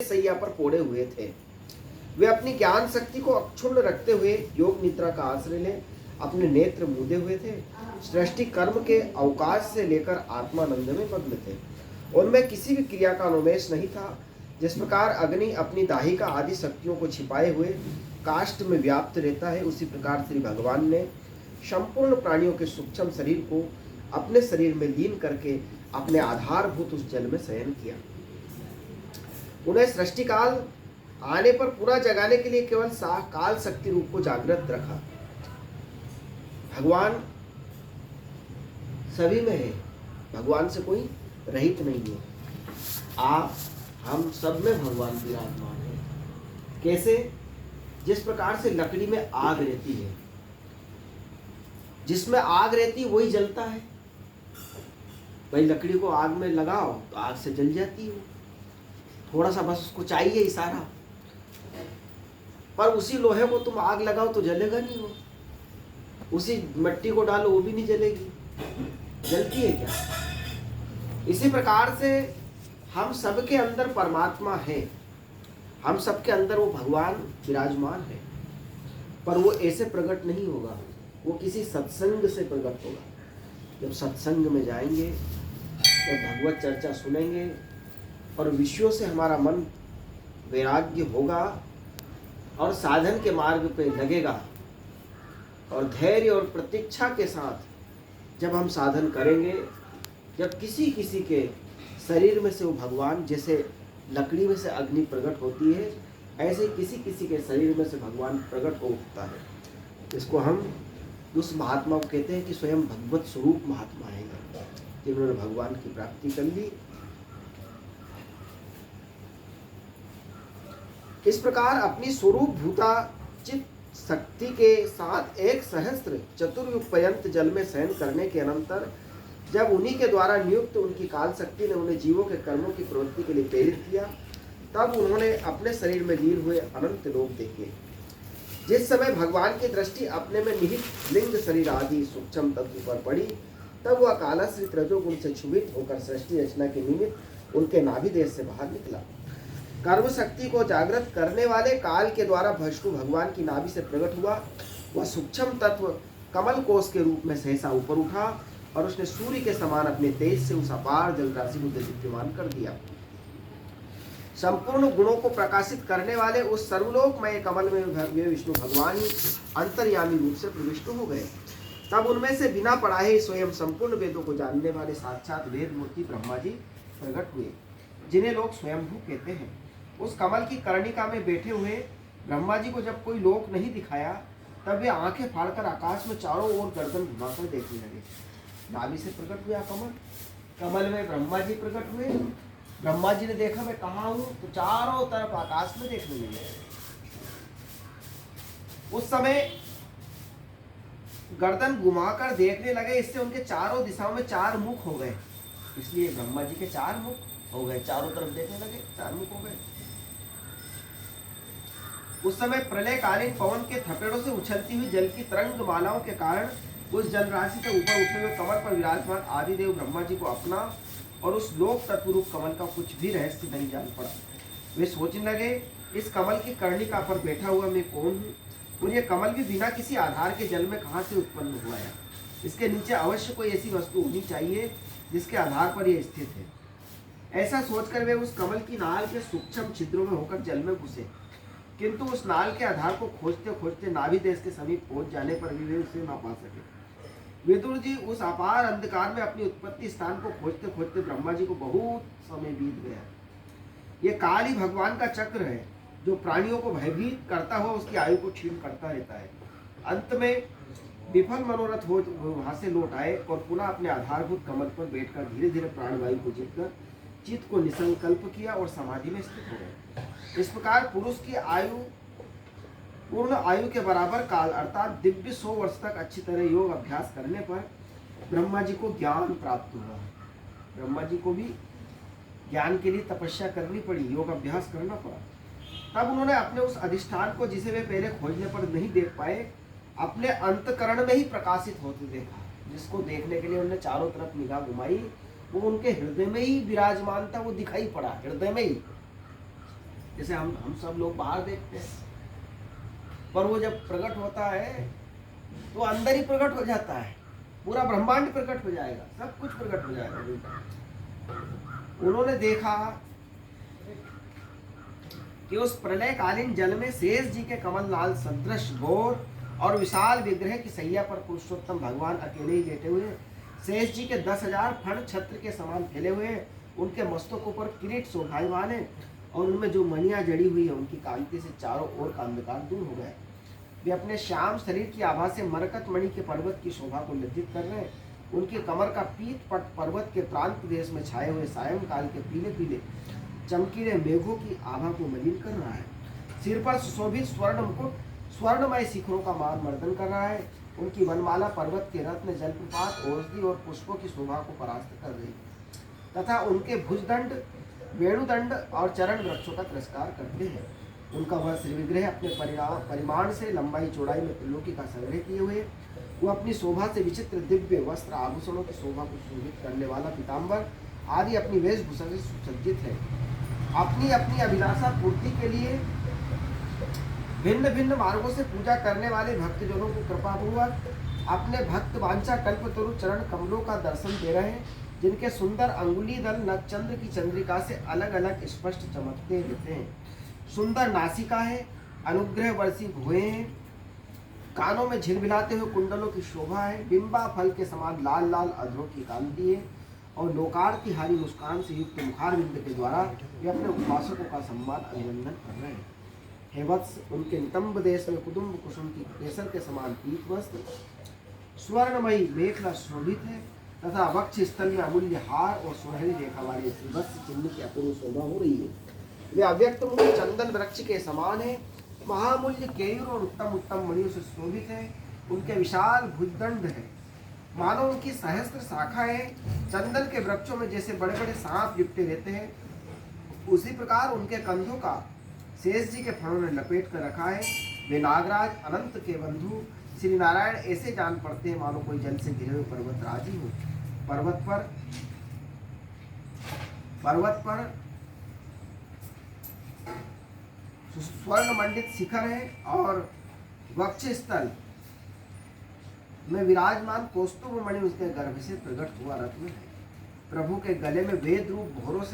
सैया पर पोड़े हुए थे। वे अपनी ज्ञान शक्ति को अक्षुण्ण रखते हुए योग निद्रा का आश्रय ले अपने नेत्र मूंदे हुए थे। सृष्टि कर्म के अवकाश से लेकर आत्मानंद में मग्न थे। उनमें किसी भी क्रिया का अनुमेष नहीं था। जिस प्रकार अग्नि अपनी दाहिका आदि शक्तियों को छिपाए हुए काष्ठ में व्याप्त रहता है, उसी प्रकार श्री भगवान ने संपूर्ण प्राणियों के सूक्ष्म शरीर को अपने शरीर में लीन करके अपने आधारभूत उस जल में शयन किया। उन्हें सृष्टि काल आने पर पूरा जगाने के लिए केवल काल शक्ति रूप को जागृत रखा। भगवान सभी में है, भगवान से कोई रहित नहीं है। आप हम सब में भगवान विराजमान है। कैसे? जिस प्रकार से लकड़ी में आग रहती है, जिसमें आग रहती है वही जलता है। भाई लकड़ी को आग में लगाओ तो आग से जल जाती है, थोड़ा सा बस उसको चाहिए इशारा। पर उसी लोहे को तुम आग लगाओ तो जलेगा नहीं वो, उसी मिट्टी को डालो वो भी नहीं जलेगी, जलती है क्या? इसी प्रकार से हम सबके अंदर परमात्मा है, हम सबके अंदर वो भगवान विराजमान है, पर वो ऐसे प्रकट नहीं होगा, वो किसी सत्संग से प्रकट होगा। जब सत्संग में जाएंगे, जब भगवत चर्चा सुनेंगे और विषयों से हमारा मन वैराग्य होगा और साधन के मार्ग पे लगेगा और धैर्य और प्रतीक्षा के साथ जब हम साधन करेंगे, जब किसी किसी के शरीर में से वो भगवान, जैसे लकड़ी में से अग्नि प्रकट होती है, ऐसे ही किसी किसी के शरीर में से भगवान प्रकट हो उठता है। इसको हम उस महात्मा को कहते हैं कि स्वयं भगवत स्वरूप महात्मा है, जिन्होंने भगवान की प्राप्ति कर ली। इस प्रकार अपनी स्वरूप भूता चित शक्ति के साथ एक सहस्त्र चतुर्युग पर्यंत जल में शयन करने के अनंतर जब उन्हीं के द्वारा नियुक्त उनकी काल शक्ति ने उन्हें जीवों के कर्मों की प्रवृत्ति के लिए प्रेरित किया, तब उन्होंने अपने शरीर में लीन हुए अनंत लोक देखे। जिस समय भगवान की दृष्टि अपने में निहित लिंग शरीर आदि सूक्ष्म तत्व पर पड़ी, तब वह कालाश्रित रजोगुण से क्षुभित होकर सृष्टि रचना के निमित्त उनके नाभि देश से बाहर निकला। कर्म शक्ति को जागृत करने वाले काल के द्वारा विष्णु भगवान की नाभि से प्रकट हुआ। वह सूक्ष्म तत्व कमल कोश के रूप में सहसा ऊपर उठा और उसने सूर्य के समान अपने तेज से उस अपार जल राशि को दीप्यमान कर दिया। संपूर्ण गुणों को प्रकाशित करने वाले उस सर्वलोकमय कमल में वे विष्णु भगवान ही अंतर्यामी रूप से प्रविष्ट हो गए। तब उनमें से बिना पढ़ाए स्वयं संपूर्ण वेदों को जानने वाले साक्षात वेद मूर्ति ब्रह्मा जी प्रकट हुए, जिन्हें लोग स्वयंभू कहते हैं। उस कमल की कर्णिका में बैठे हुए ब्रह्मा जी को जब कोई लोक नहीं दिखाया, तब वे आंखें फाड़कर आकाश में चारों ओर गर्दन घुमाकर देखने लगे। नाभि से प्रकट हुआ कमल, कमल में ब्रह्मा जी प्रकट हुए। ब्रह्मा जी ने देखा मैं कहाँ हूँ, तो चारों तरफ आकाश में देखने लगे। उस समय गर्दन घुमाकर देखने लगे, इससे उनके चारों दिशाओं में चार मुख हो गए, इसलिए ब्रह्मा जी के चार मुख हो गए, चारों तरफ देखने लगे, चार मुख हो गए। उस समय प्रलयकालीन पवन के थपेड़ों से उछलती हुई जल की तरंग मालाओं के कारण उस जल राशि से ऊपर उठे हुए कमल पर विराजमान आदिदेव ब्रह्मा जी को अपना और उस लोक तत्वरूप कमल का कुछ भी रहस्य नहीं जान पड़ा। वे सोचने लगे, इस कमल की कर्णिका पर बैठा हुआ मैं कौन हूँ, और ये कमल भी बिना किसी आधार के जल में कहाँ से उत्पन्न हुआ है। इसके नीचे अवश्य कोई ऐसी वस्तु होनी चाहिए जिसके आधार पर यह स्थित है। ऐसा सोचकर वे उस कमल की नाल के सूक्ष्म छिद्रों में होकर जल में घुसे, किंतु उस नाल के आधार को खोजते खोजते नाभि देश के समीप पहुंच जाने पर भी वे उसे ना पा सके। विदुर जी उस अपार अंधकार में अपनी उत्पत्ति स्थान को खोजते खोजते ब्रह्मा जी को बहुत समय बीत गया। ये काल ही भगवान का चक्र है, जो प्राणियों को भयभीत करता हुआ उसकी आयु को क्षीण करता रहता है। अंत में विफल मनोरथ हो वहां से लौट आए और पुनः अपने आधारभूत कमल पर बैठकर धीरे धीरे प्राणवायु को जीतकर चित्त को निसंकल्प किया और समाधि में स्थित हो गए। इस प्रकार पुरुष की आयु पूर्ण आयु के बराबर काल अर्थात दिव्य 100 वर्ष तक अच्छी तरह योग अभ्यास करने पर ब्रह्मा जी को ज्ञान प्राप्त हुआ। ब्रह्मा जी को भी ज्ञान के लिए तपस्या करनी पड़ी, योग अभ्यास करना पड़ा। तब उन्होंने अपने उस अधिष्ठान को, जिसे वे पहले खोजने पर नहीं देख पाए, अपने अंतकरण में ही प्रकाशित होते देखा। जिसको देखने के लिए उन्होंने चारों तरफ निगाह घुमाई, वो उनके हृदय में ही विराजमान था, वो दिखाई पड़ा हृदय में ही। जैसे हम सब लोग बाहर देखते हैं, पर वो जब प्रकट होता है तो अंदर ही प्रकट हो जाता है, पूरा ब्रह्मांड प्रकट हो जाएगा, सब कुछ प्रकट हो जाएगा। उन्होंने देखा कि उस प्रलयकालीन जल में शेष जी के कमल लाल सदृश घोर और विशाल विग्रह की सैया पर पुरुषोत्तम भगवान अकेले ही लेटे हुए, शेष जी के 10,000 फण छत्र के समान फैले हुए, उनके मस्तकों पर किरीट शोभायमान है और उनमें जो मणियां जड़ी हुई है उनकी कांति से चारों ओर का अंधकार दूर हो गया। वे अपने श्याम शरीर की आभा से मरकत मणि के पर्वत की शोभा को लज्जित कर रहे हैं। उनकी कमर का पीत पट पर्वत के प्रांत देश में छाए हुए सायंकाल के पीले पीले चमकीले मेघों की आभा को मलिन कर रहा है। सिर पर सुशोभित स्वर्ण मुकुट स्वर्णमय शिखरों का मान मर्दन कर रहा है। उनकी वनमाला पर्वत के रत्न जलप्रपात औषधि और पुष्पों की शोभा को परास्त कर रही है तथा उनके भुजदंड वेणुदंड और चरण वृक्षों का तिरस्कार करते हैं। उनका वह श्रीविग्रह अपने परिमाण से लंबाई चौड़ाई में त्रिलोकी का संग्रह किए हुए, वो अपनी शोभा से विचित्र दिव्य वस्त्र आभूषणों की शोभा को शोभित करने वाला पीताम्बर आदि अपनी वेशभूषा से सुसज्जित है। अपनी अपनी अभिलाषा पूर्ति के लिए भिन्न भिन्न मार्गों से पूजा करने वाले भक्तजनों को कृपापूर्वक अपने भक्त वांछा कल्पतरु चरण कमलों का दर्शन दे रहे हैं, जिनके सुंदर अंगुली दल नक्षचंद्र की चंद्रिका से अलग अलग स्पष्ट चमकते रहते हैं। सुंदर नासिका है, अनुग्रह वर्षी भुएं हैं, कानों में झिलमिलाते हुए कुंडलों की शोभा है, बिंबा फल के समान लाल लाल अधरों की कांति है और लोकार्तिहारी मुस्कान से युक्त मुखारविंद के द्वारा वे अपने उपासकों का सम्मान अभिनंदन कर रहे हैं। हे वत्स, उनके नितंब देश में कुदुम्ब कुसुम की केसर के समान पीत वस्त्र स्वर्णमयी मेखला शोभित है तथा वक्ष स्थल में अमूल्य हार और सुनहरी रेखा वाले श्रीवत्स चिन्ह की अपूर्व शोभा हो रही है। वे अव्यक्त मूल्य चंदन वृक्ष के समान है, महामूल्य केयूर और उत्तम उत्तम मणियों से शोभित है। उनके विशाल भुजदंड है, मानो उनकी सहस्त्र शाखाएं चंदन के वृक्षों में जैसे बड़े बड़े सांप लिपटे रहते हैं, उसी प्रकार उनके कंधों का शेष जी के फणों ने लपेट कर रखा है। वे नागराज अनंत के बंधु श्री नारायण ऐसे जान पड़ते हैं मानो कोई जल से घिरे हुए पर्वतराज ही हो। पर्वत पर स्वर्ण मंडित शिखर है और वक्ष स्थल में विराजमान कौस्तुभ मणि उसके गर्भ से प्रकट हुआ रत्न है। प्रभु के गले में वेद रूप भोरों से